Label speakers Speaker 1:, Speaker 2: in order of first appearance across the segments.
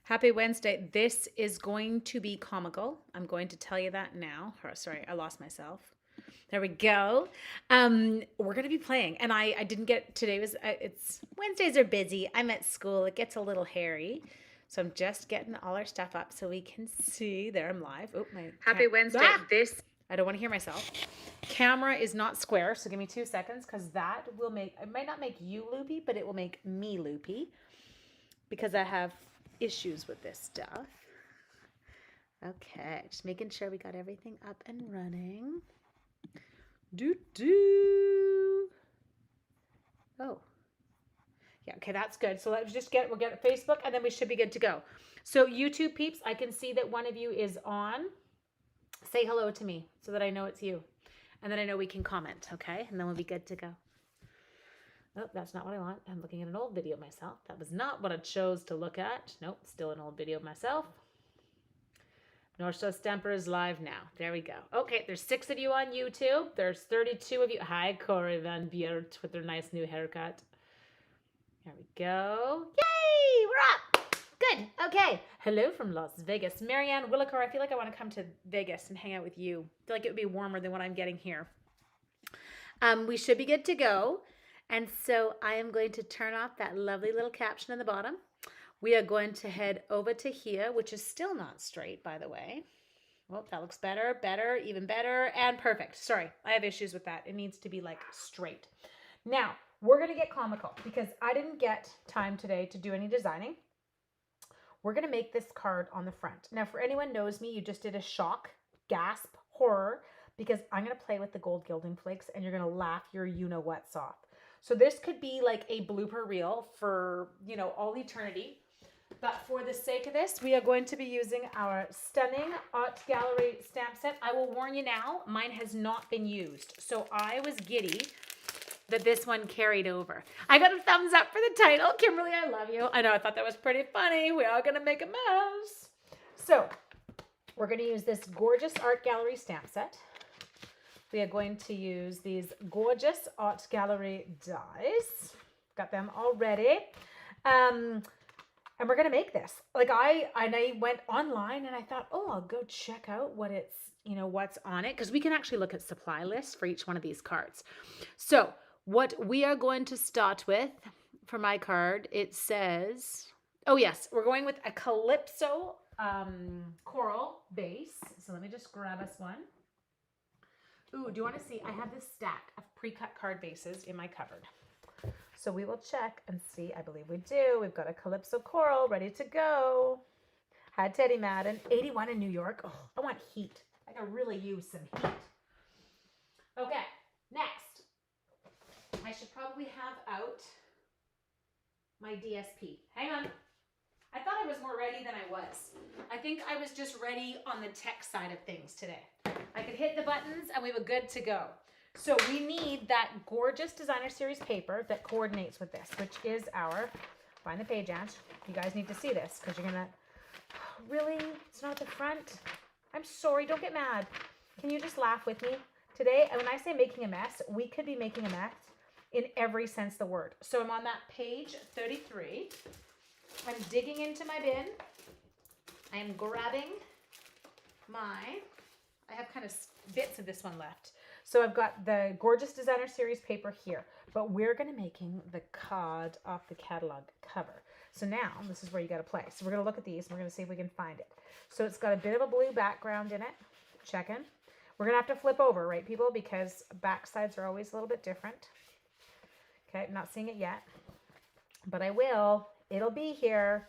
Speaker 1: Happy Wednesday. This is going to be comical. I'm going to tell you that now. Oh, sorry, I lost myself. There we go. We're going to be playing. And I didn't get, today was, it's, Wednesdays are busy. I'm at school. It gets a little hairy. So I'm just getting all our stuff up so we can see. There, I'm live. Oh, my.
Speaker 2: Happy Wednesday.
Speaker 1: I don't want to hear myself. Camera is not square, so give me 2 seconds because that will make, it might not make you loopy, but it will make me loopy because I have issues with this stuff. Okay, just making sure we got everything up and running. Oh. Yeah, okay, that's good. So let's just we'll get Facebook and then we should be good to go. So YouTube peeps, I can see that one of you is on. Say hello to me so that I know it's you. And then I know we can comment, okay? And then we'll be good to go. Oh, that's not what I want. I'm looking at an old video myself. That was not what I chose to look at. Nope, still an old video of myself. North Shore Stamper is live now. There we go. Okay, there's 6 of you on YouTube. There's 32 of you. Hi, Corey Van Beert with their nice new haircut. There we go. Yay, we're up. Good. Okay. Hello from Las Vegas. Marianne Williker, I feel like I want to come to Vegas and hang out with you. I feel like it would be warmer than what I'm getting here. We should be good to go. And so I am going to turn off that lovely little caption on the bottom. We are going to head over to here, which is still not straight, by the way. Well, that looks better, even better, and perfect. Sorry, I have issues with that. It needs to be like straight. Now, we're going to get comical because I didn't get time today to do any designing. We're going to make this card on the front. Now, for anyone who knows me, you just did a shock, gasp, horror, because I'm going to play with the gold gilding flakes and you're going to laugh your you-know-what's off. So this could be like a blooper reel for, you know, all eternity. But for the sake of this, we are going to be using our stunning Art Gallery stamp set. I will warn you now, mine has not been used. So I was giddy that this one carried over. I got a thumbs up for the title. Kimberly, I love you. I know, I thought that was pretty funny. We're all going to make a mess. So we're going to use this gorgeous Art Gallery stamp set. We are going to use these gorgeous Art Gallery dies. Got them all ready. And we're going to make this. Like I went online and I thought, oh, I'll go check out what it's, you know, what's on it. Because we can actually look at supply lists for each one of these cards. So what we are going to start with for my card, it says, oh yes, we're going with a Calypso coral base. So let me just grab us one. Ooh, do you want to see? I have this stack of pre-cut card bases in my cupboard. So we will check and see. I believe we do. We've got a Calypso coral ready to go. Had Teddy Madden, 81 in New York. Oh, I want heat. I could really use some heat. Okay, next. I should probably have out my DSP. Hang on. I thought I was more ready than I was. I think I was just ready on the tech side of things today. I could hit the buttons and we were good to go. So we need that gorgeous designer series paper that coordinates with this, which is our, find the page, Ange. You guys need to see this because you're going to, really? It's not at the front? I'm sorry, don't get mad. Can you just laugh with me? Today, when I say making a mess, we could be making a mess in every sense of the word. So I'm on that page 33. I'm digging into my bin. I am grabbing I have kind of bits of this one left. So I've got the gorgeous designer series paper here, but we're going to making the card off the catalog cover. So now this is where you got to play. So we're going to look at these and we're going to see if we can find it. So it's got a bit of a blue background in it. Checking. We're going to have to flip over, right, people? Because backsides are always a little bit different. Okay, I'm not seeing it yet, but I will. It'll be here.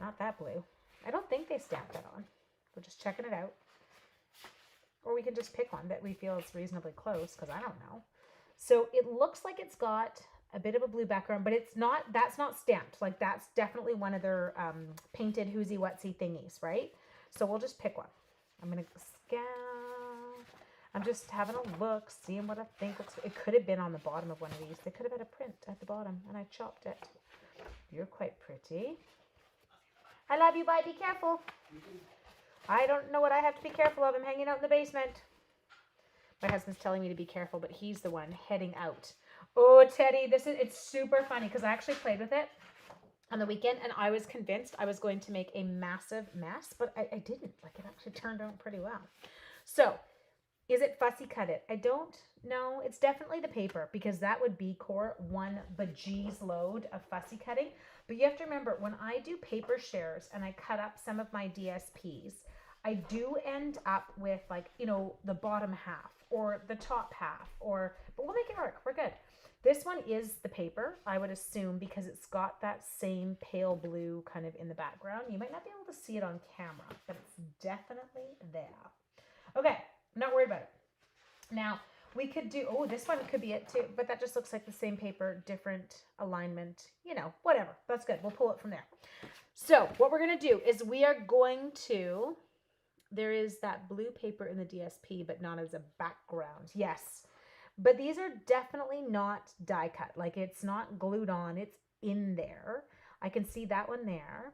Speaker 1: Not that blue. I don't think they stamped that on. We're just checking it out. Or we can just pick one that we feel is reasonably close, because I don't know. So it looks like it's got a bit of a blue background, but it's not, that's not stamped. Like that's definitely one of their painted whoozy whatsy thingies, right? So we'll just pick one. I'm going to scan. I'm just having a look, seeing what I think looks. It could have been on the bottom of one of these. They could have had a print at the bottom, and I chopped it. You're quite pretty. I love you, bye. Be careful. I don't know what I have to be careful of. I'm hanging out in the basement. My husband's telling me to be careful, but he's the one heading out. Oh, Teddy, it's super funny because I actually played with it. on the weekend, and I was convinced I was going to make a massive mess, but I didn't. Like, it actually turned out pretty well. So, is it fussy cut it? I don't know. It's definitely the paper, because that would be core one bejeez load of fussy cutting. But you have to remember, when I do paper shares and I cut up some of my DSPs, I do end up with, like, you know, the bottom half or the top half, or, but we'll make it work. We're good. This one is the paper, I would assume, because it's got that same pale blue kind of in the background. You might not be able to see it on camera, but it's definitely there. Okay, I'm not worried about it. Now, we could do, oh, this one could be it too, but that just looks like the same paper, different alignment, you know, whatever. That's good. We'll pull it from there. So what we're going to do is we are going to, there is that blue paper in the DSP, but not as a background. Yes. But these are definitely not die cut. Like, it's not glued on. It's in there. I can see that one there.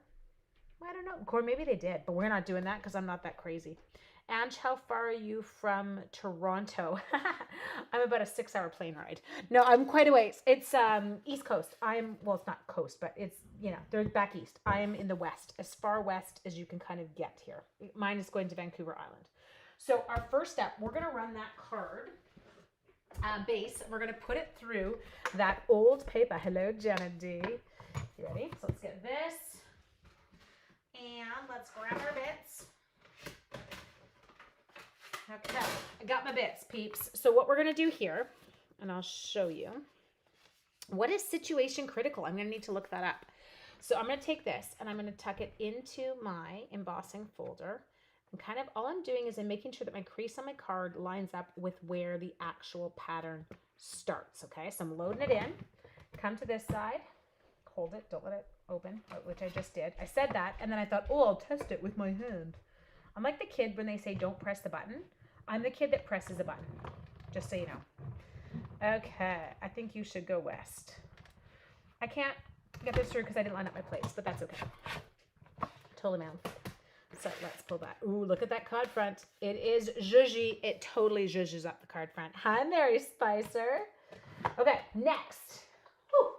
Speaker 1: I don't know. Or maybe they did, but we're not doing that because I'm not that crazy. Ange, how far are you from Toronto? I'm about a 6-hour plane ride. No, I'm quite a ways. It's East Coast. Well, it's not coast, but it's, you know, they're back east. I am in the west, as far west as you can kind of get here. Mine is going to Vancouver Island. So our first step, we're going to run that card base. We're going to put it through that old paper. Hello, Jenna D. You ready? So let's get this. And let's grab our bits. Okay, I got my bits, peeps. So what we're going to do here, and I'll show you, what is situation critical? I'm going to need to look that up. So I'm going to take this and I'm going to tuck it into my embossing folder. And kind of all I'm doing is I'm making sure that my crease on my card lines up with where the actual pattern starts. Okay, so I'm loading it in. Come to this side, hold it, don't let it open, which I just did. I said that, and then I thought, oh, I'll test it with my hand. I'm like the kid when they say don't press the button. I'm the kid that presses the button, just so you know. Okay, I think you should go west. I can't get this through because I didn't line up my plates, but that's okay. Totally man. So let's pull that. Ooh, look at that card front. It is zhuzhy. It totally zhuzhes up the card front. Hi, Mary Spicer. Okay, next. Whew.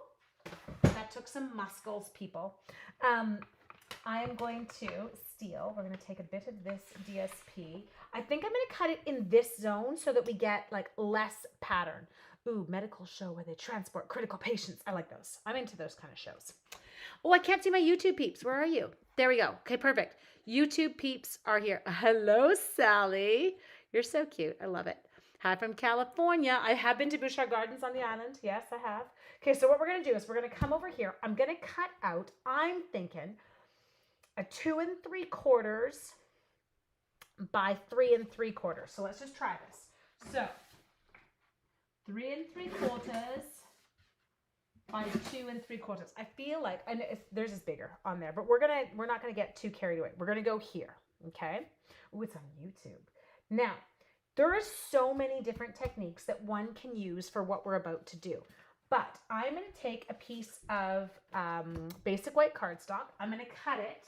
Speaker 1: That took some muscles, people. I am going to steal. We're going to take a bit of this DSP. I think I'm going to cut it in this zone so that we get like less pattern. Ooh, medical show where they transport critical patients. I like those. I'm into those kind of shows. Oh, I can't see my YouTube peeps. Where are you? There we go. Okay, perfect. YouTube peeps are here. Hello, Sally. You're so cute. I love it. Hi from California. I have been to Bouchard Gardens on the island. Yes, I have. Okay, so what we're going to do is we're going to come over here. I'm going to cut out, I'm thinking, a 2 3/4 by 3 3/4. So let's just try this. So 3 3/4 by 2 3/4. I feel like, and theirs is bigger on there, but we're not gonna get too carried away. We're gonna go here, okay? Oh, it's on YouTube. Now, there are so many different techniques that one can use for what we're about to do. But I'm gonna take a piece of basic white cardstock. I'm gonna cut it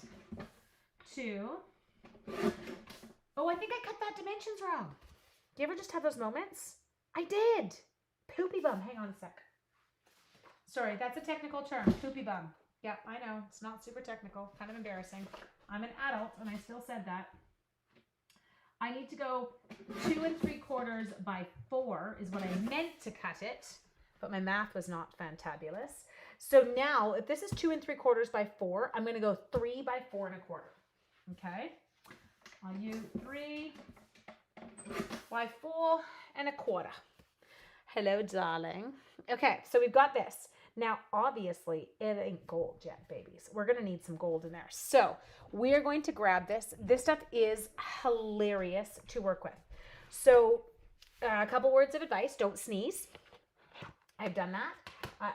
Speaker 1: to, oh, I think I cut that dimensions wrong. Do you ever just have those moments? I did. Poopy bum. Hang on a sec. Sorry, that's a technical term. Poopy bum. Yeah, I know. It's not super technical. Kind of embarrassing. I'm an adult and I still said that. I need to go 2 3/4 by 4 is what I meant to cut it, but my math was not fantabulous. So now, if this is 2 3/4 by 4, I'm going to go 3 by 4 1/4. Okay? I'll use 3 by 4 1/4. Hello, darling. Okay, so we've got this. Now, obviously, it ain't gold yet, babies. We're going to need some gold in there. So we're going to grab this. This stuff is hilarious to work with. So a couple words of advice. Don't sneeze. I've done that.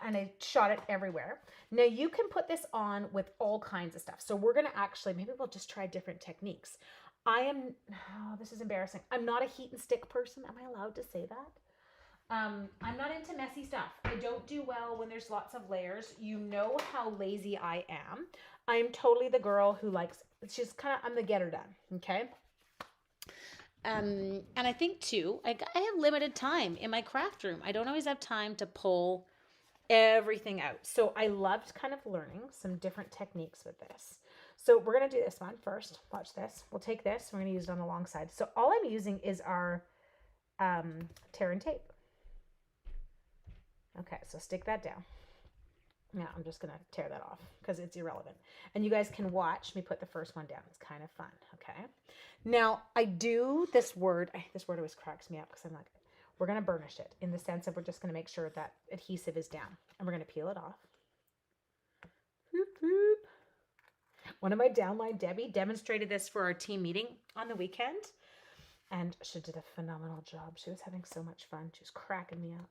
Speaker 1: And I shot it everywhere. Now, you can put this on with all kinds of stuff. So we're going to actually, maybe we'll just try different techniques. This is embarrassing. I'm not a heat and stick person. Am I allowed to say that? I'm not into messy stuff. I don't do well when there's lots of layers. You know how lazy I am. I'm totally the girl who likes, I'm the getter done, okay? And I think too, I have limited time in my craft room. I don't always have time to pull everything out. So I loved kind of learning some different techniques with this. So we're going to do this one first. Watch this. We'll take this. We're going to use it on the long side. So all I'm using is our tear and tape. Okay, so stick that down. Now I'm just going to tear that off because it's irrelevant. And you guys can watch me put the first one down. It's kind of fun, okay? Now, I do this word. This word always cracks me up because I'm like, we're going to burnish it in the sense of we're just going to make sure that adhesive is down. And we're going to peel it off. Boop, boop. One of my downline, Debbie, demonstrated this for our team meeting on the weekend. And she did a phenomenal job. She was having so much fun. She was cracking me up.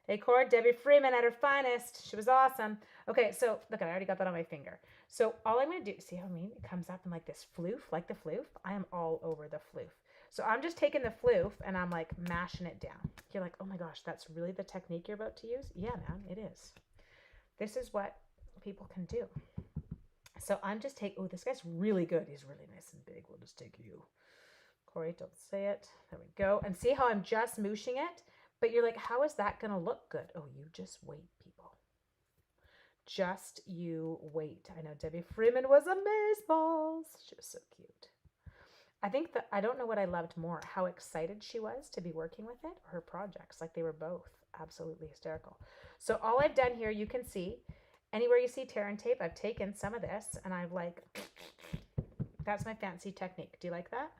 Speaker 1: Hey, Cord, Debbie Freeman at her finest. She was awesome. Okay, so look, I already got that on my finger. So all I'm going to do, see how I mean? It comes up in like this floof, like the floof. I am all over the floof. So I'm just taking the floof and I'm like mashing it down. You're like, oh my gosh, that's really the technique you're about to use? Yeah, man, it is. This is what people can do. So I'm just taking, oh, this guy's really good. He's really nice and big. We'll just take you. Corey, don't say it. There we go. And see how I'm just mooshing it? But you're like, how is that going to look good? Oh, you just wait, people. Just you wait. I know Debbie Freeman was amazeballs. She was so cute. I think that, I don't know what I loved more, how excited she was to be working with it or her projects. Like they were both absolutely hysterical. So all I've done here, you can see, anywhere you see tear and tape, I've taken some of this and I've like, that's my fancy technique. Do you like that?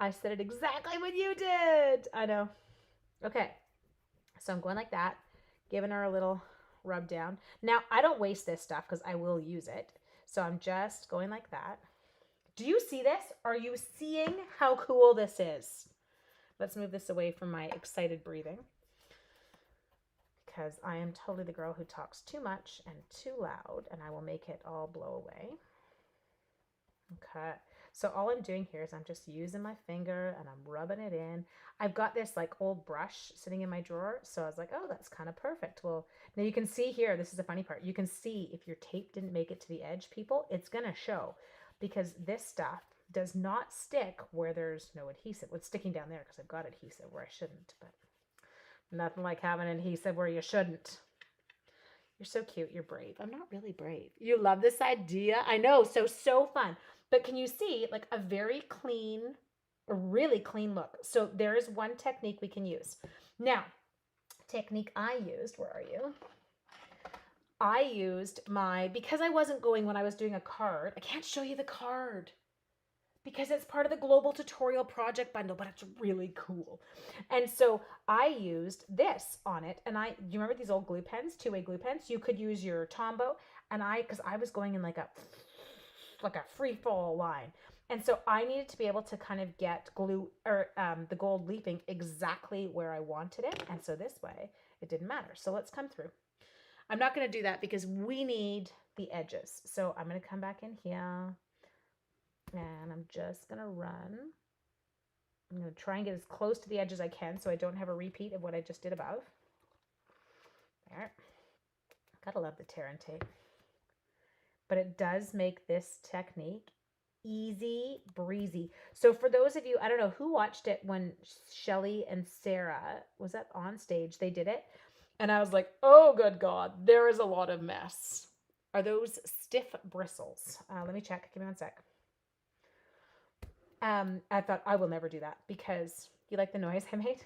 Speaker 1: I said it exactly what you did. I know. Okay, so I'm going like that, giving her a little rub down. Now, I don't waste this stuff because I will use it. So I'm just going like that. Do you see this? Are you seeing how cool this is? Let's move this away from my excited breathing because I am totally the girl who talks too much and too loud, and I will make it all blow away. Okay. So all I'm doing here is I'm just using my finger and I'm rubbing it in. I've got this like old brush sitting in my drawer. So I was like, oh, that's kind of perfect. Well, now you can see here, this is the funny part. You can see if your tape didn't make it to the edge, people, it's going to show because this stuff does not stick where there's no adhesive. Well, it's sticking down there because I've got adhesive where I shouldn't, but nothing like having adhesive where you shouldn't. You're so cute. You're brave. I'm not really brave. You love this idea? I know. So fun. But can you see like a very clean, a really clean look? So there is one technique we can use. Now, technique I used, where are you? I used because I wasn't going when I was doing a card. I can't show you the card because it's part of the global tutorial project bundle, but it's really cool. And so I used this on it. And you remember these old glue pens, two-way glue pens? You could use your Tombow. And because I was going in like a free fall line. And so I needed to be able to kind of get glue or the gold leafing exactly where I wanted it. And so this way it didn't matter. So let's come through. I'm not going to do that because we need the edges. So I'm going to come back in here and I'm just going to run. I'm going to try and get as close to the edge as I can so I don't have a repeat of what I just did above. There. Gotta love the tear and tape. But it does make this technique easy breezy. So for those of you, I don't know who watched it when Shelly and Sarah was that on stage, they did it. And I was like, oh, good God, there is a lot of mess. Are those stiff bristles? Let me check. Give me one sec. I thought I will never do that because you like the noise I made?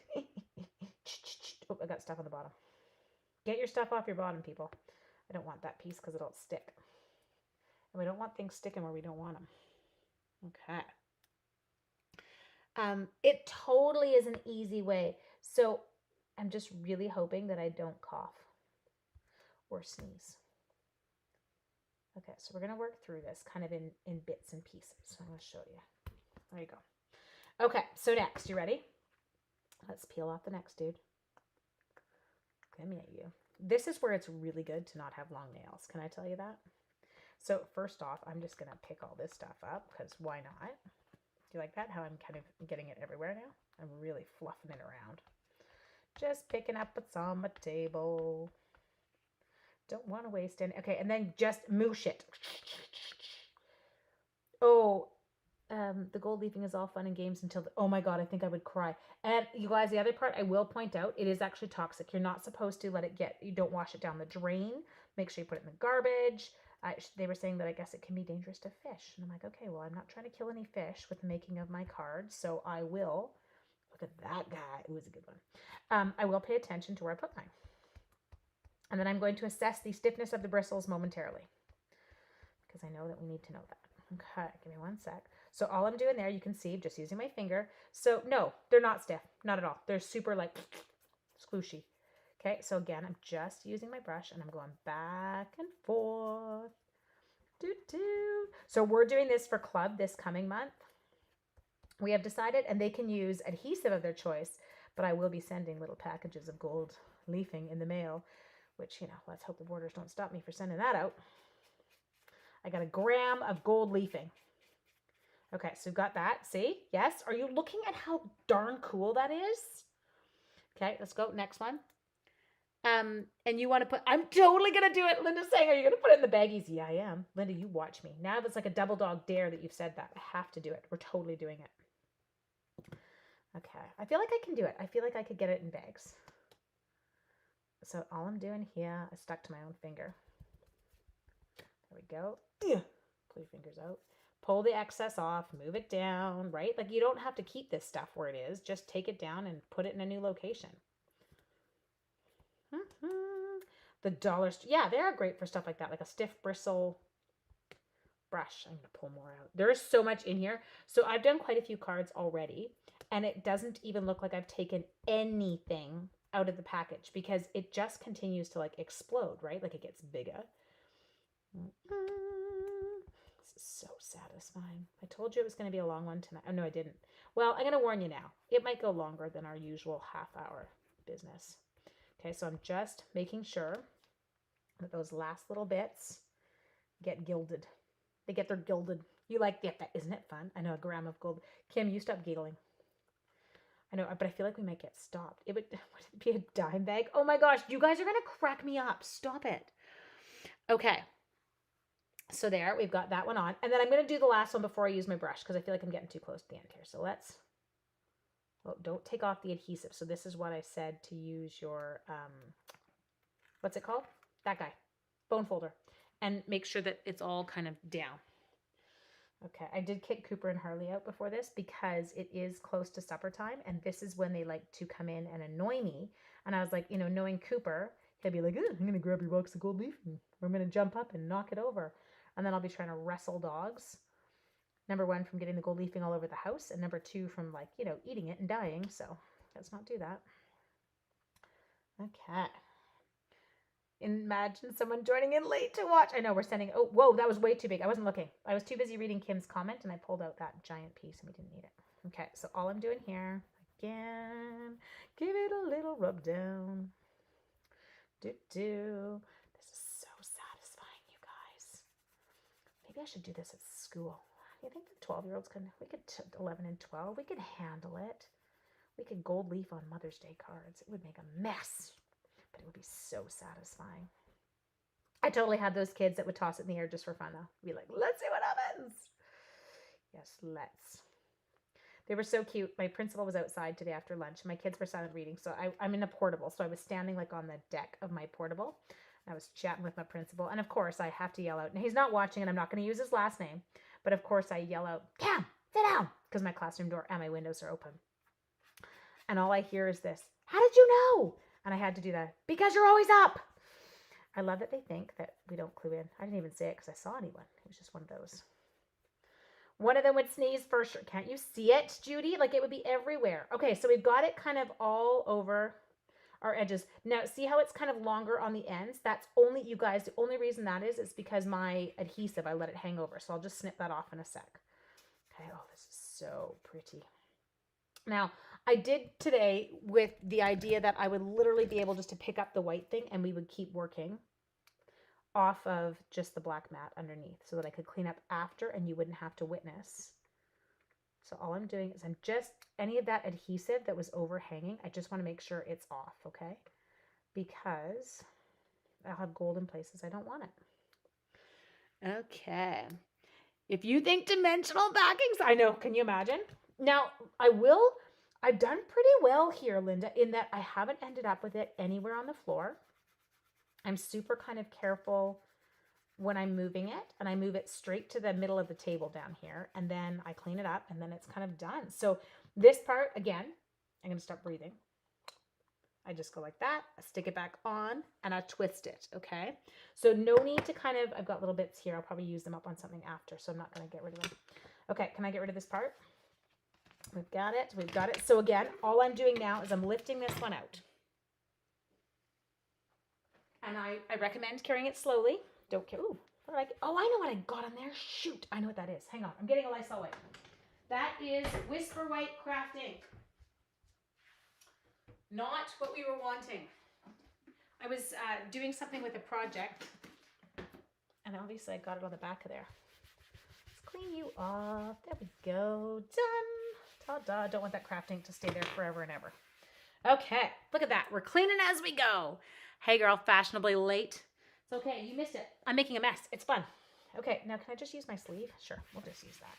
Speaker 1: Oh, I got stuff on the bottom. Get your stuff off your bottom, people. I don't want that piece because it'll stick. And we don't want things sticking where we don't want them. Okay. It totally is an easy way. So I'm just really hoping that I don't cough or sneeze. Okay, so we're going to work through this kind of in bits and pieces. So I'm going to show you. There you go. Okay, so next, you ready? Let's peel off the next dude. Come at you. This is where it's really good to not have long nails. Can I tell you that? So first off, I'm just going to pick all this stuff up because why not? Do you like that? How I'm kind of getting it everywhere now? I'm really fluffing it around. Just picking up what's on my table. Don't want to waste any. Okay, and then just moosh it. Oh, The gold leafing is all fun and games until, oh my God, I think I would cry. And you guys, the other part I will point out, it is actually toxic. You're not supposed to let it get, you don't wash it down the drain. Make sure you put it in the garbage. They were saying that I guess it can be dangerous to fish. And I'm like, okay, well, I'm not trying to kill any fish with the making of my cards. So I will, look at that guy. It was a good one. I will pay attention to where I put mine. And then I'm going to assess the stiffness of the bristles momentarily, because I know that we need to know that. Okay, give me one sec. So all I'm doing there, you can see, just using my finger. So no, they're not stiff, not at all. They're super like squishy. Okay, so again, I'm just using my brush and I'm going back and forth. So we're doing this for club this coming month. We have decided, and they can use adhesive of their choice, but I will be sending little packages of gold leafing in the mail, which, you know, let's hope the borders don't stop me for sending that out. I got 1 gram of gold leafing. Okay, so we've got that. See? Yes? Are you looking at how darn cool that is? Okay, let's go. Next one. And you want to put, I'm totally going to do it. Linda's saying, are you going to put it in the baggies? Yeah, I am. Linda, you watch me. Now it's like a double dog dare that you've said that. I have to do it. We're totally doing it. Okay, I feel like I can do it. I feel like I could get it in bags. So all I'm doing here, I stuck to my own finger. There we go. Pull your fingers out. Pull the excess off, move it down, right? Like you don't have to keep this stuff where it is. Just take it down and put it in a new location. The dollars, yeah, they are great for stuff like that, like a stiff bristle brush. I'm going to pull more out. There is so much in here. So I've done quite a few cards already, and it doesn't even look like I've taken anything out of the package because it just continues to like explode, right? Like it gets bigger. This is so satisfying. I told you it was going to be a long one tonight. Oh, no, I didn't. Well, I'm going to warn you now. It might go longer than our usual half-hour business. Okay, so I'm just making sure that those last little bits get gilded. They get their gilded. You like that, isn't it fun? I know, 1 gram of gold. Kim, you stop giggling. I know, but I feel like we might get stopped. Would it be a dime bag? Oh my gosh, you guys are going to crack me up. Stop it. Okay. So there, we've got that one on. And then I'm going to do the last one before I use my brush because I feel like I'm getting too close to the end here. So let's, oh, don't take off the adhesive. So this is what I said to use your, what's it called? That guy, bone folder. And make sure that it's all kind of down. Okay, I did kick Cooper and Harley out before this because it is close to supper time. And this is when they like to come in and annoy me. And I was like, you know, knowing Cooper, he'll be like, I'm going to grab your box of gold leaf and I'm going to jump up and knock it over. And then I'll be trying to wrestle dogs. Number 1, from getting the gold leafing all over the house. And number 2, from like, you know, eating it and dying. So let's not do that. Okay. Imagine someone joining in late to watch. I know we're sending, oh, whoa, that was way too big. I wasn't looking. I was too busy reading Kim's comment and I pulled out that giant piece and we didn't need it. Okay, so all I'm doing here, again, give it a little rub down. This is so satisfying, you guys. Maybe I should do this at school. You think the 12-year-olds can, 11 and 12, we could handle it. We could gold leaf on Mother's Day cards. It would make a mess, but it would be so satisfying. I totally had those kids that would toss it in the air just for fun though. Be like, let's see what happens. Yes, let's. They were so cute. My principal was outside today after lunch. My kids were silent reading, so I'm in a portable. So I was standing like on the deck of my portable. I was chatting with my principal. And of course, I have to yell out. And he's not watching, and I'm not going to use his last name. But of course, I yell out, Cam, sit down, because my classroom door and my windows are open. And all I hear is this, how did you know? And I had to do that, because you're always up. I love that they think that we don't clue in. I didn't even say it because I saw anyone. It was just one of those. One of them would sneeze for sure. Can't you see it, Judy? Like it would be everywhere. Okay, so we've got it kind of all over our edges. Now, see how it's kind of longer on the ends? That's only, you guys, the only reason that is because my adhesive, I let it hang over. So I'll just snip that off in a sec. Okay, oh, this is so pretty. Now, I did today with the idea that I would literally be able just to pick up the white thing and we would keep working off of just the black mat underneath so that I could clean up after and you wouldn't have to witness. So all I'm doing is I'm just, any of that adhesive that was overhanging, I just want to make sure it's off, okay? Because I'll have gold in places I don't want it. Okay. If you think dimensional backings, I know, can you imagine? Now, I've done pretty well here, Linda, in that I haven't ended up with it anywhere on the floor. I'm super kind of careful when I'm moving it, and I move it straight to the middle of the table down here, and then I clean it up, and then it's kind of done. So this part, again, I'm going to start breathing. I just go like that, I stick it back on, and I twist it, okay? So no need to kind of, I've got little bits here. I'll probably use them up on something after, so I'm not going to get rid of them. Okay, can I get rid of this part? We've got it. We've got it. So again, all I'm doing now is I'm lifting this one out. And I recommend carrying it slowly. Don't care. Ooh, what did I get? Oh, I know what I got on there. Shoot, I know what that is. Hang on, I'm getting a Lysol wipe. That is Whisper White Craft Ink. Not what we were wanting. I was doing something with a project, and obviously I got it on the back of there. Let's clean you off. There we go. Done. Ta-da. Don't want that craft ink to stay there forever and ever. Okay, look at that. We're cleaning as we go. Hey girl, fashionably late. It's okay, you missed it. I'm making a mess. It's fun. Okay, now can I just use my sleeve? Sure, we'll just use that.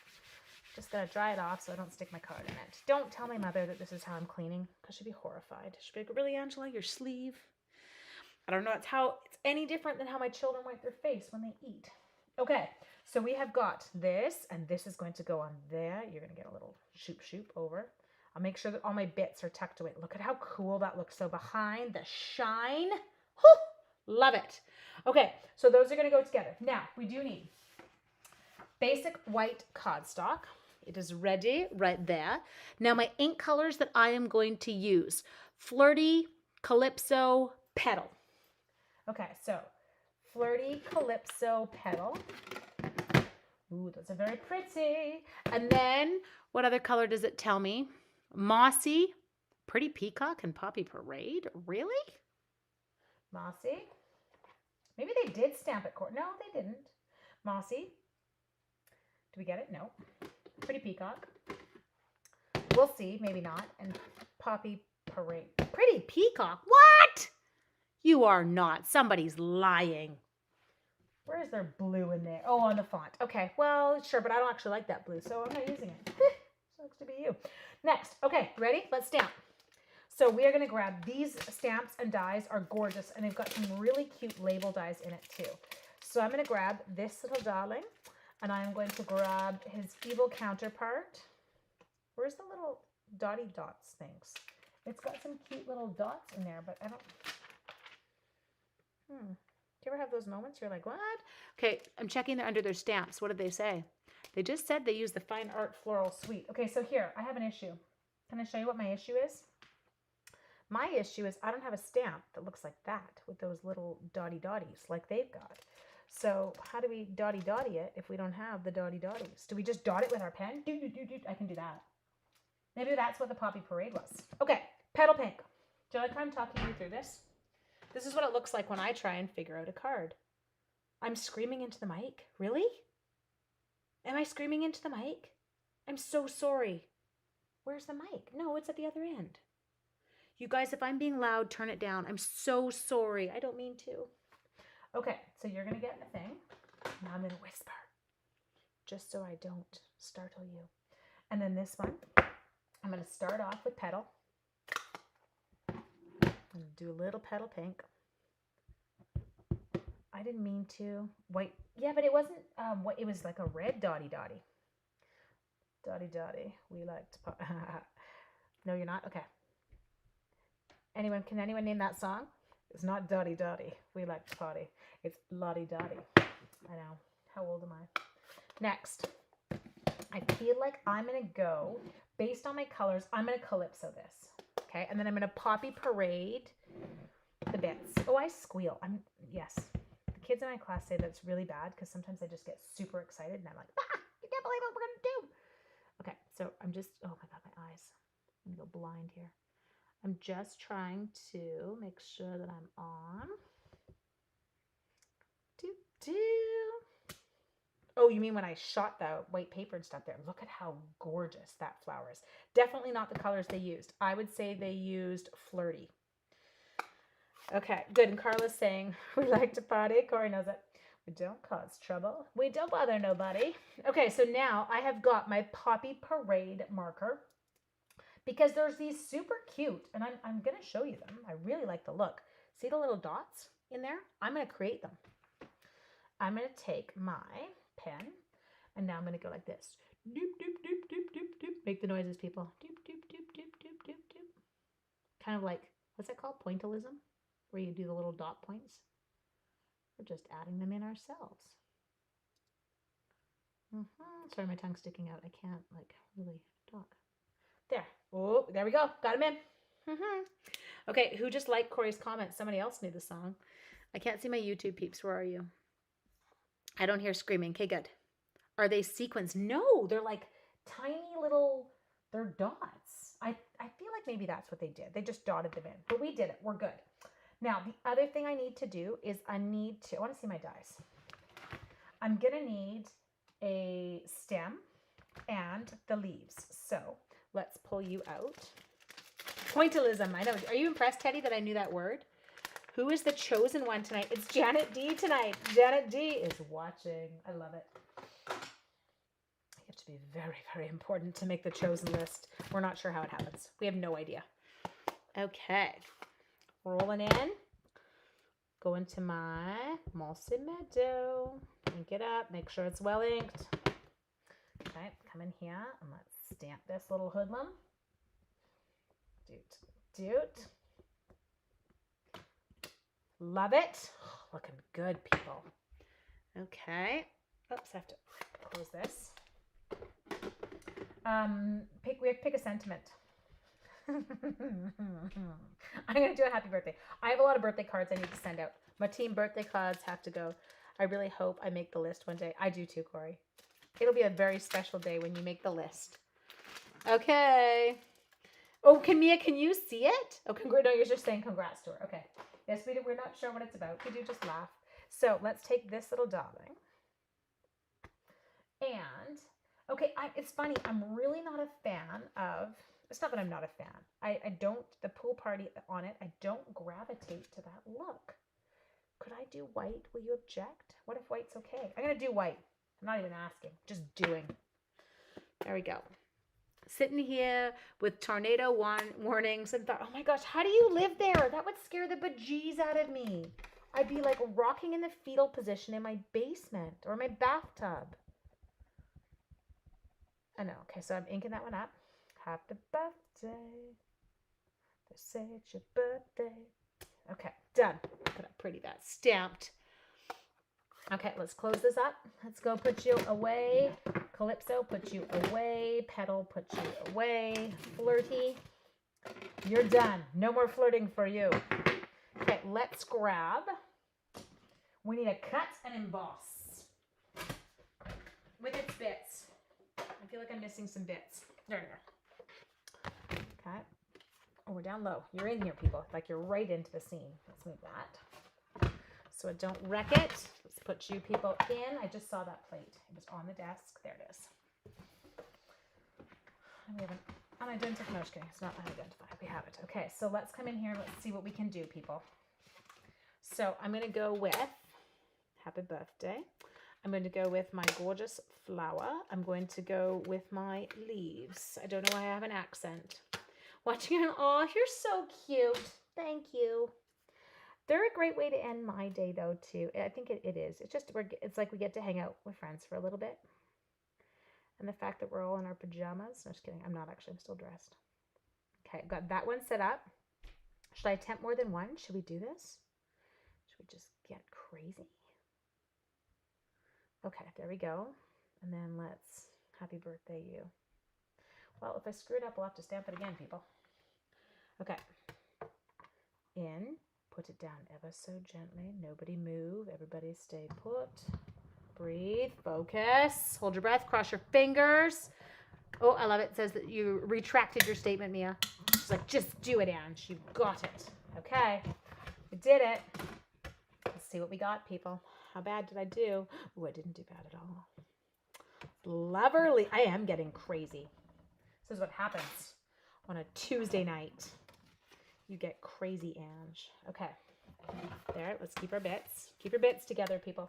Speaker 1: Just gonna dry it off so I don't stick my card in it. Don't tell my mother that this is how I'm cleaning, because she'd be horrified. She'd be like, really, Angela, your sleeve? I don't know, it's any different than how my children wipe their face when they eat. Okay, so we have got this, and this is going to go on there. You're gonna get a little shoop over. I'll make sure that all my bits are tucked away. Look at how cool that looks. So behind the shine, whew, love it. Okay, so those are gonna go together. Now, we do need basic white cardstock. It is ready right there. Now my ink colors that I am going to use, Flirty, Calypso, Petal. Okay, so Flirty, Calypso, Petal. Ooh, those are very pretty. And then what other color does it tell me? Mossy, Pretty Peacock, and Poppy Parade. Really? Mossy. Maybe they did stamp it. No, they didn't. Mossy. Do we get it? No. Pretty Peacock. We'll see. Maybe not. And Poppy Parade. Pretty Peacock? What? You are not. Somebody's lying. Where is there blue in there? Oh, on the font. Okay. Well, sure, but I don't actually like that blue, so I'm not using it. Sucks to be you. Next. Okay, ready? Let's stamp. So we are going to grab these stamps, and dies are gorgeous, and they've got some really cute label dies in it too. So I'm going to grab this little darling, and I'm going to grab his evil counterpart. Where's the little dotty dots things? It's got some cute little dots in there, but I don't... Do you ever have those moments where you're like, what? Okay, I'm checking under their stamps. What did they say? They just said they use the Fine Art Floral Suite. Okay, so here, I have an issue. Can I show you what my issue is? My issue is I don't have a stamp that looks like that with those little dotty dotties like they've got. So how do we dotty it if we don't have the dotty dotties? Do we just dot it with our pen? I can do that. Maybe that's what the Poppy Parade was. Okay, Petal Pink. Do you like how I'm talking you through this? This is what it looks like when I try and figure out a card. I'm screaming into the mic. Really? Am I screaming into the mic? I'm so sorry. Where's the mic? No, it's at the other end. You guys, if I'm being loud, turn it down. I'm so sorry. I don't mean to. Okay, so you're going to get a thing. Now I'm going to whisper, just so I don't startle you. And then this one, I'm going to start off with Petal. I'm going to do a little Petal Pink. I didn't mean to. White. Yeah, but it wasn't, it was like a red dotty. Dotty. We like to pop. No, you're not? Okay. Can anyone name that song? It's not Dotty. We like to party. It's Lottie Dotty. I know. How old am I? Next. I feel like I'm going to go, based on my colors, I'm going to Calypso this. Okay? And then I'm going to Poppy Parade the bits. Oh, I squeal. Yes. The kids in my class say that's really bad because sometimes I just get super excited and I'm like, I can't believe what we're going to do. Okay. So I'm just, oh my God, my eyes. I'm going to go blind here. I'm just trying to make sure that I'm on. Oh, you mean when I shot the white paper and stuff there? Look at how gorgeous that flower is. Definitely not the colors they used. I would say they used Flirty. Okay, good. And Carla's saying, we like to party. Corey knows it. We don't cause trouble. We don't bother nobody. Okay, so now I have got my Poppy Parade marker because there's these super cute, and I'm going to show you them. I really like the look. See the little dots in there? I'm going to create them. I'm going to take my pen, and now I'm going to go like this. Doop, doop, doop, doop, doop, doop. Make the noises, people. Doop, doop, doop, doop, doop, doop, doop. Kind of like, what's that called? Pointillism? Where you do the little dot points. We're just adding them in ourselves. Sorry, my tongue's sticking out. I can't like really talk. There. Oh, there we go. Got him in. Okay, who just liked Corey's comment? Somebody else knew the song. I can't see my YouTube peeps. Where are you? I don't hear screaming. Okay, good. Are they sequins? No, they're like tiny little, they're dots. I feel like maybe that's what they did. They just dotted them in, but we did it. We're good. Now, the other thing I need to do is I want to see my dies. I'm going to need a stem and the leaves. So let's pull you out. Pointillism. I know. Are you impressed, Teddy, that I knew that word? Who is the chosen one tonight? It's Janet D tonight. Janet D is watching. I love it. You have to be very, very important to make the chosen list. We're not sure how it happens. We have no idea. Okay. Rolling in. Go into my Multimeadow. Ink it up. Make sure it's well inked. Okay. Come in here and let's stamp this little hoodlum. Doot. Love it. Looking good, people. Okay. Oops, I have to close this. We have to pick a sentiment. I'm going to do a happy birthday. I have a lot of birthday cards I need to send out. My team birthday cards have to go. I really hope I make the list one day. I do too, Corey. It'll be a very special day when you make the list. Okay. Oh, Mia, can you see it? Oh, no, you're just saying congrats to her. Okay. Yes, we're not sure what it's about. We do just laugh. So let's take this little darling. And, okay, it's funny. I'm really not a fan of, it's not that I'm not a fan. I don't, the pool party on it, I don't gravitate to that look. Could I do white? Will you object? What if white's okay? I'm going to do white. I'm not even asking. Just doing. There we go. Sitting here with tornado warnings and thought, oh my gosh, how do you live there? That would scare the bejeez out of me. I'd be like rocking in the fetal position in my basement or my bathtub. I know. Okay, so I'm inking that one up. Happy birthday. They say it's your birthday. Okay, done. Look at how pretty that's stamped. Okay, let's close this up. Let's go put you away. Calypso, put you away. Petal, put you away. Flirty, you're done. No more flirting for you. Okay, let's grab. We need to cut and emboss with its bits. I feel like I'm missing some bits. There you go. Okay. Oh, we're down low. You're in here, people. Like you're right into the seam. Let's move that. So I don't wreck it. Let's put you people in. I just saw that plate. It was on the desk. There it is. And we have an unidentified. No, just kidding. It's not unidentified. We have it. Okay, so let's come in here. Let's see what we can do, people. So I'm going to go with happy birthday. I'm going to go with my gorgeous flower. I'm going to go with my leaves. I don't know why I have an accent. Watching it. Oh, you're so cute. Thank you. They're a great way to end my day, though, too. I think it is. It's just, it's like we get to hang out with friends for a little bit. And the fact that we're all in our pajamas. No, just kidding. I'm not actually. I'm still dressed. Okay, got that one set up. Should I attempt more than one? Should we do this? Should we just get crazy? Okay, there we go. And then let's happy birthday you. Well, if I screw it up, we'll have to stamp it again, people. Okay. In. Put it down ever so gently. Nobody move. Everybody stay put. Breathe. Focus. Hold your breath. Cross your fingers. Oh, I love it. It says that you retracted your statement, Mia. She's like, just do it, Anne. She got it. Okay. We did it. Let's see what we got, people. How bad did I do? Oh, I didn't do bad at all. Loverly. I am getting crazy. This is what happens on a Tuesday night. You get crazy, Ange. Okay. There. Let's keep our bits. Keep your bits together, people.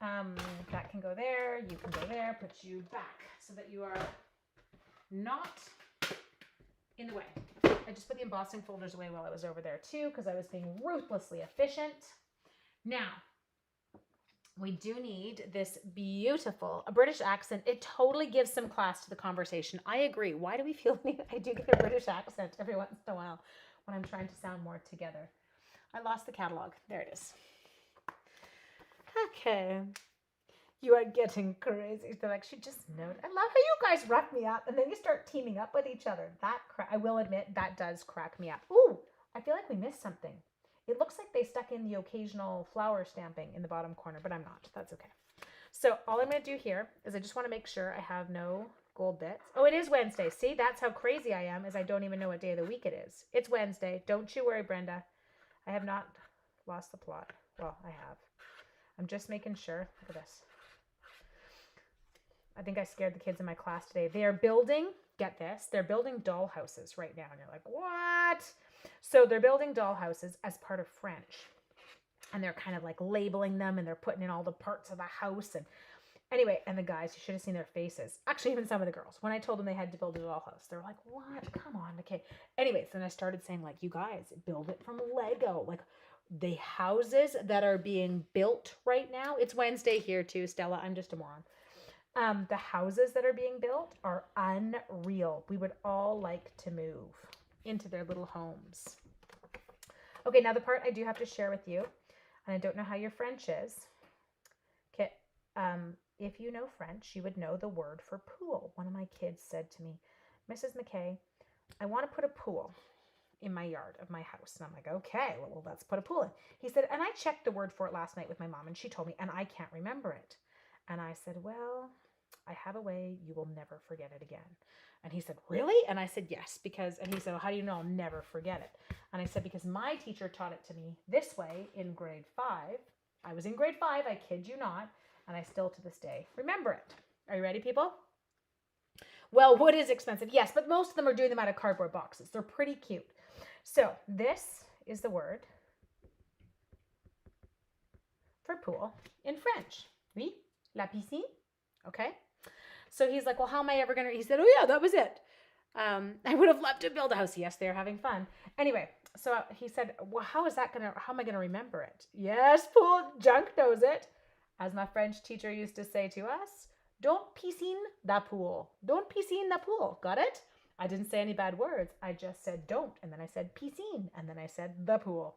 Speaker 1: That can go there. You can go there. Put you back so that you are not in the way. I just put the embossing folders away while I was over there too because I was being ruthlessly efficient. Now, we do need this beautiful British accent. It totally gives some class to the conversation. I agree. Why do we feel I do get a British accent every once in a while when I'm trying to sound more together? I lost the catalog. There it is. Okay. You are getting crazy. They're like, she just knows. I love how you guys rough me up and then you start teaming up with each other. I will admit that does crack me up. Ooh, I feel like we missed something. It looks like they stuck in the occasional flower stamping in the bottom corner, but I'm not. That's okay. So all I'm going to do here is I just want to make sure I have no gold bits. Oh, it is Wednesday. See, that's how crazy I am, is I don't even know what day of the week it is. It's Wednesday. Don't you worry, Brenda. I have not lost the plot. Well, I have. I'm just making sure. Look at this. I think I scared the kids in my class today. They are building, get this, they're building doll houses right now. And you're like, what? So they're building doll houses as part of French. And they're kind of like labeling them and they're putting in all the parts of the house. And anyway, and the guys, you should have seen their faces. Actually, even some of the girls. When I told them they had to build a doll house, they were like, what? Come on, okay. Anyways, then I started saying, like, you guys, build it from Lego. Like, the houses that are being built right now. It's Wednesday here too, Stella. I'm just a moron. The houses that are being built are unreal. We would all like to move into their little homes. Okay, now the part I do have to share with you, and I don't know how your French is. Okay, if you know French, you would know the word for pool. One of my kids said to me, Mrs. McKay, I want to put a pool in my yard of my house. And I'm like, okay, well, let's put a pool in. He said, and I checked the word for it last night with my mom, and she told me, and I can't remember it. And I said, well, I have a way you will never forget it again. And he said, really? And I said, yes, because, and he said, well, how do you know I'll never forget it? And I said, because my teacher taught it to me this way in grade 5. I was in grade 5, I kid you not, and I still to this day remember it. Are you ready, people? Well, wood is expensive, yes, but most of them are doing them out of cardboard boxes. They're pretty cute. So this is the word for pool in French. Oui, la piscine. Okay. So he's like, well, how am I ever going to, he said, oh yeah, that was it. I would have loved to build a house. Yes, they're having fun. Anyway, so he said, well, how am I going to remember it? Yes, pool, Junk knows it. As my French teacher used to say to us, don't piscine the pool. Don't piscine the pool. Got it? I didn't say any bad words. I just said don't. And then I said piscine. And then I said the pool.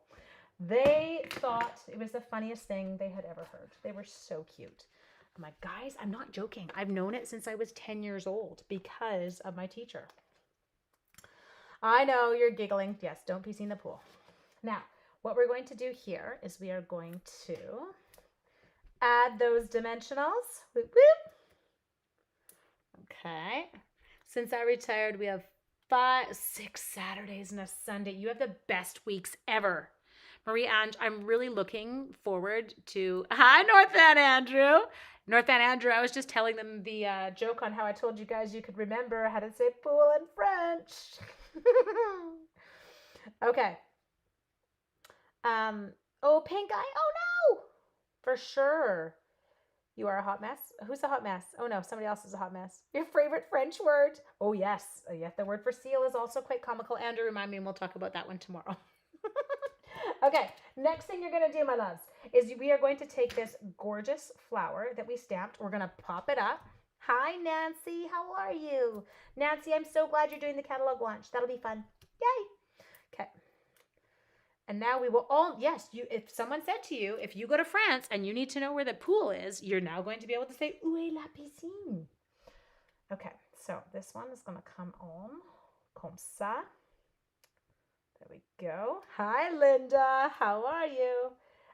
Speaker 1: They thought it was the funniest thing they had ever heard. They were so cute. I'm like, guys, I'm not joking. I've known it since I was 10 years old because of my teacher. I know you're giggling. Yes, don't piscine the pool. Now, what we're going to do here is we are going to add those dimensionals. Whoop, whoop. Okay. Since I retired, we have 6 Saturdays and a Sunday. You have the best weeks ever. Marie Ange, I'm really looking forward to... Hi, North Van Andrew. North Van Andrew, I was just telling them the joke on how I told you guys you could remember how to say pool in French. Okay. Oh, pink eye. Oh, no. For sure. You are a hot mess. Who's a hot mess? Oh, no, somebody else is a hot mess. Your favorite French word? Oh, yes. Yes, the word for seal is also quite comical. Andrew, remind me, and we'll talk about that one tomorrow. Okay, next thing you're going to do, my loves, is we are going to take this gorgeous flower that we stamped. We're going to pop it up. Hi, Nancy. How are you? Nancy, I'm so glad you're doing the catalog launch. That'll be fun. Yay. Okay. And now we will all, yes, if someone said to you, if you go to France and you need to know where the pool is, you're now going to be able to say, où est la piscine? Okay, so this one is going to come on comme ça. There we go. Hi, Linda. How are you?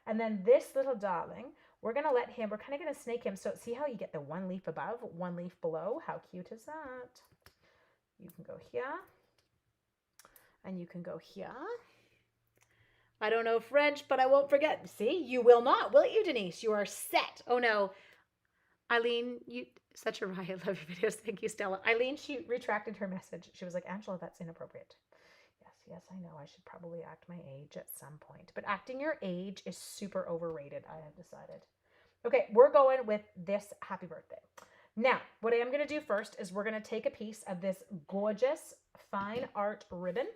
Speaker 1: And then this little darling, we're going to let him, we're kind of going to snake him. So see how you get the one leaf above, one leaf below? How cute is that? You can go here. And you can go here. I don't know French, but I won't forget. See, you will not, will you, Denise? You are set. Oh, no. Eileen, you, such a riot. I love your videos. Thank you, Stella. Eileen, she retracted her message. She was like, Angela, that's inappropriate. Yes, I know. I should probably act my age at some point. But acting your age is super overrated, I have decided. Okay, we're going with this happy birthday. Now, what I am going to do first is we're going to take a piece of this gorgeous fine art ribbon.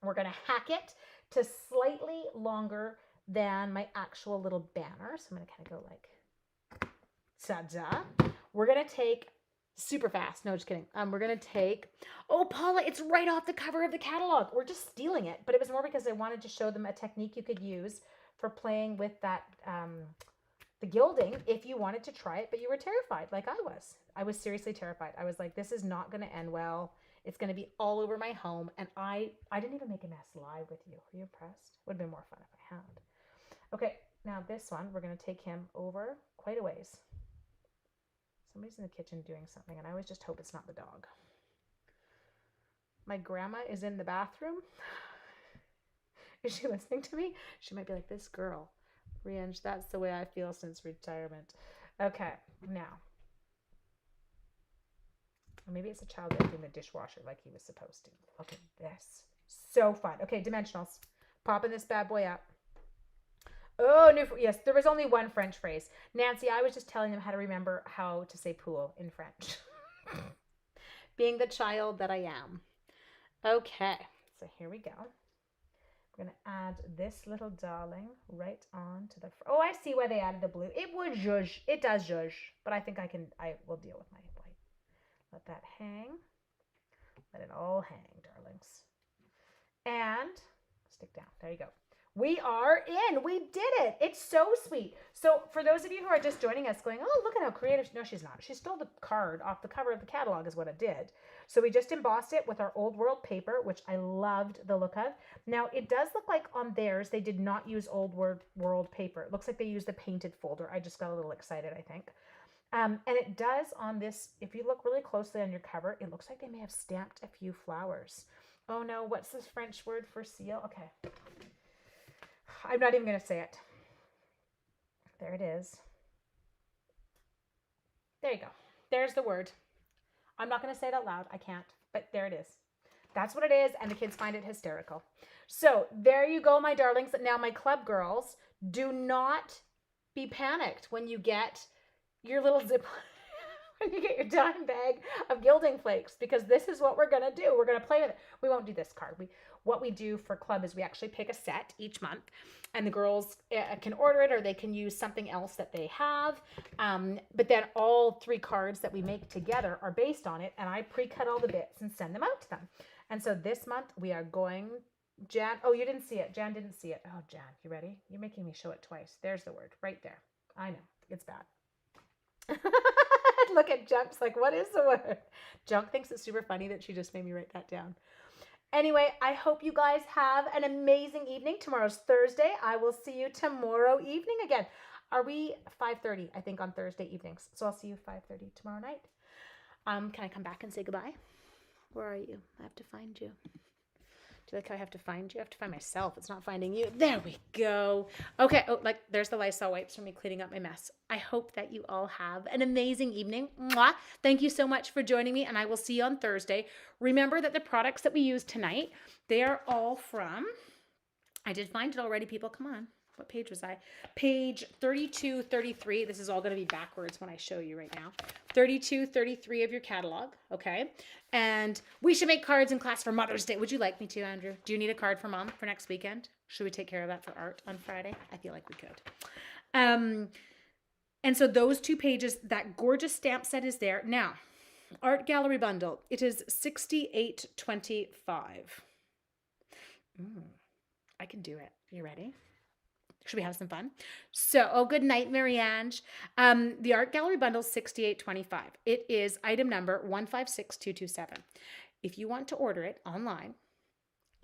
Speaker 1: We're going to hack it to slightly longer than my actual little banner. So I'm going to kind of go like, ta-da. We're going to take super fast. No, just kidding. We're going to take, oh, Paula, it's right off the cover of the catalog. We're just stealing it. But it was more because I wanted to show them a technique you could use for playing with that, the gilding if you wanted to try it, but you were terrified like I was. I was seriously terrified. I was like, this is not going to end well. It's going to be all over my home. And I didn't even make a mess live with you. Were you impressed? Would have been more fun if I had. Okay, now this one, we're going to take him over quite a ways. Somebody's in the kitchen doing something, and I always just hope it's not the dog. My grandma is in the bathroom. Is she listening to me? She might be like, this girl. Riange, that's the way I feel since retirement. Okay, now. Maybe it's a child emptying the dishwasher like he was supposed to. Look at this. So fun. Okay, dimensionals. Popping this bad boy up. Oh, no, yes, there was only one French phrase. Nancy, I was just telling them how to remember how to say pool in French. Being the child that I am. Okay, so here we go. We're going to add this little darling right on to the... Oh, I see why they added the blue. It would zhuzh. It does zhuzh. But I think I will deal with my white. Let that hang. Let it all hang, darlings. And stick down. There you go. We are in. We did it. It's so sweet. So for those of you who are just joining us going, oh, look at how creative. No, she's not. She stole the card off the cover of the catalog is what it did. So we just embossed it with our old world paper, which I loved the look of. Now, it does look like on theirs, they did not use old world paper. It looks like they used the painted folder. I just got a little excited, I think. And it does on this, if you look really closely on your cover, it looks like they may have stamped a few flowers. Oh no, what's this French word for seal? Okay. I'm not even going to say it. There it is. There you go. There's the word. I'm not going to say it out loud. I can't, but there it is. That's what it is, and the kids find it hysterical. So there you go, my darlings. Now, my club girls, do not be panicked when you get your little zip, when you get your dime bag of gilding flakes, because this is what we're going to do. We're going to play with it. We won't do this card. What we do for club is we actually pick a set each month, and the girls can order it or they can use something else that they have. But then all 3 cards that we make together are based on it, and I pre-cut all the bits and send them out to them. And so this month we are going, Jan, oh, you didn't see it. Jan didn't see it. Oh, Jan, you ready? You're making me show it twice. There's the word right there. I know, it's bad. Look at Junk's like, what is the word? Junk thinks it's super funny that she just made me write that down. Anyway, I hope you guys have an amazing evening. Tomorrow's Thursday. I will see you tomorrow evening again. Are we 5:30, I think, on Thursday evenings? So I'll see you 5:30 tomorrow night. Can I come back and say goodbye? Where are you? I have to find you. Do you like how I have to find you? I have to find myself. It's not finding you. There we go. Okay. Oh, like there's the Lysol wipes from me cleaning up my mess. I hope that you all have an amazing evening. Mwah. Thank you so much for joining me, and I will see you on Thursday. Remember that the products that we use tonight, they are all from, I did find it already, people. Come on. What page was I? Page 32, 33. This is all going to be backwards when I show you right now. 32, 33 of your catalog, okay? And we should make cards in class for Mother's Day. Would you like me to, Andrew? Do you need a card for Mom for next weekend? Should we take care of that for art on Friday? I feel like we could. And so those 2 pages, that gorgeous stamp set is there. Now, art gallery bundle. It is $68.25. I can do it. You ready? Should we have some fun? So, oh, good night, Marianne. The art gallery bundle is $68.25. It is item number 156227. If you want to order it online,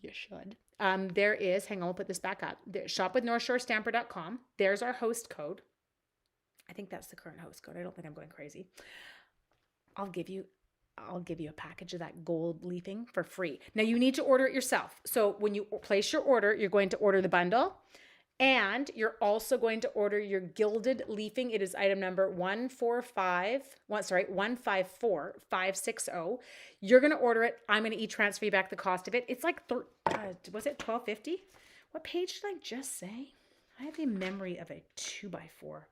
Speaker 1: you should. There is, hang on, we'll put this back up. Shopwithnorthshorestamper.com. There's our host code. I think that's the current host code. I don't think I'm going crazy. I'll give you a package of that gold leafing for free. Now you need to order it yourself. So when you place your order, you're going to order the bundle. And you're also going to order your gilded leafing. It is item number 154560. You're going to order it. I'm going to e-transfer you back the cost of it. It's like, was it $12.50? What page did I just say? I have the memory of a 2x4.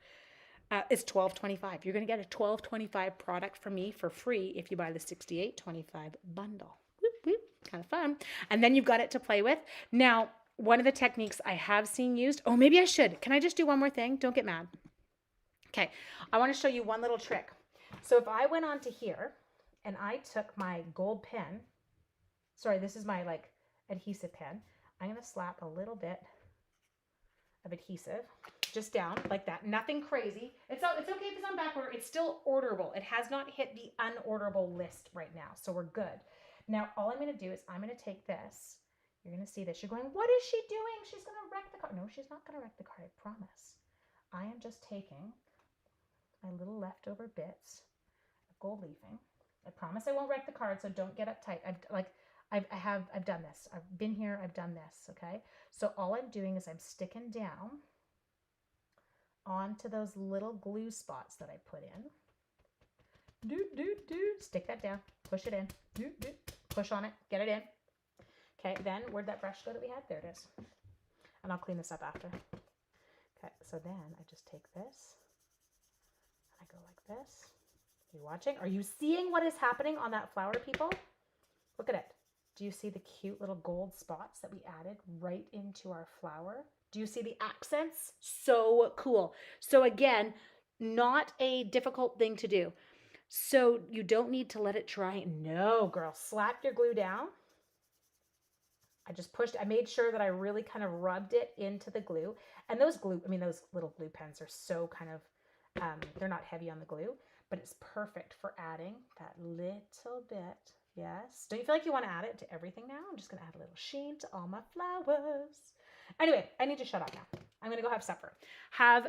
Speaker 1: It's $12.25. You're going to get a $12.25 product from me for free if you buy the $68.25 bundle. Whoop, whoop. Kind of fun. And then you've got it to play with. Now, one of the techniques I have seen used, oh, maybe I should. Can I just do one more thing? Don't get mad. Okay, I want to show you one little trick. So if I went on to here and I took my gold pen, sorry, this is my like adhesive pen. I'm going to slap a little bit of adhesive just down like that. Nothing crazy. It's okay if it's on back order. It's still orderable. It has not hit the unorderable list right now, so we're good. Now, all I'm going to do is I'm going to take this. You're going to see this. You're going, what is she doing? She's going to wreck the card. No, she's not going to wreck the card, I promise. I am just taking my little leftover bits of gold leafing. I promise I won't wreck the card, so don't get uptight. I've done this. I've been here. I've done this. Okay. So all I'm doing is I'm sticking down onto those little glue spots that I put in. Stick that down. Push it in. Push on it. Get it in. Okay. Then where'd that brush go that we had? There it is. And I'll clean this up after. Okay. So then I just take this. I go like this. Are you watching? Are you seeing what is happening on that flower, people? Look at it. Do you see the cute little gold spots that we added right into our flower? Do you see the accents? So cool. So again, not a difficult thing to do. So you don't need to let it dry. No, girl, slap your glue down. I made sure that I really kind of rubbed it into the glue. And those little glue pens are so kind of, they're not heavy on the glue, but it's perfect for adding that little bit. Yes. Don't you feel like you want to add it to everything now? I'm just going to add a little sheen to all my flowers. Anyway, I need to shut up now. I'm going to go have supper. Have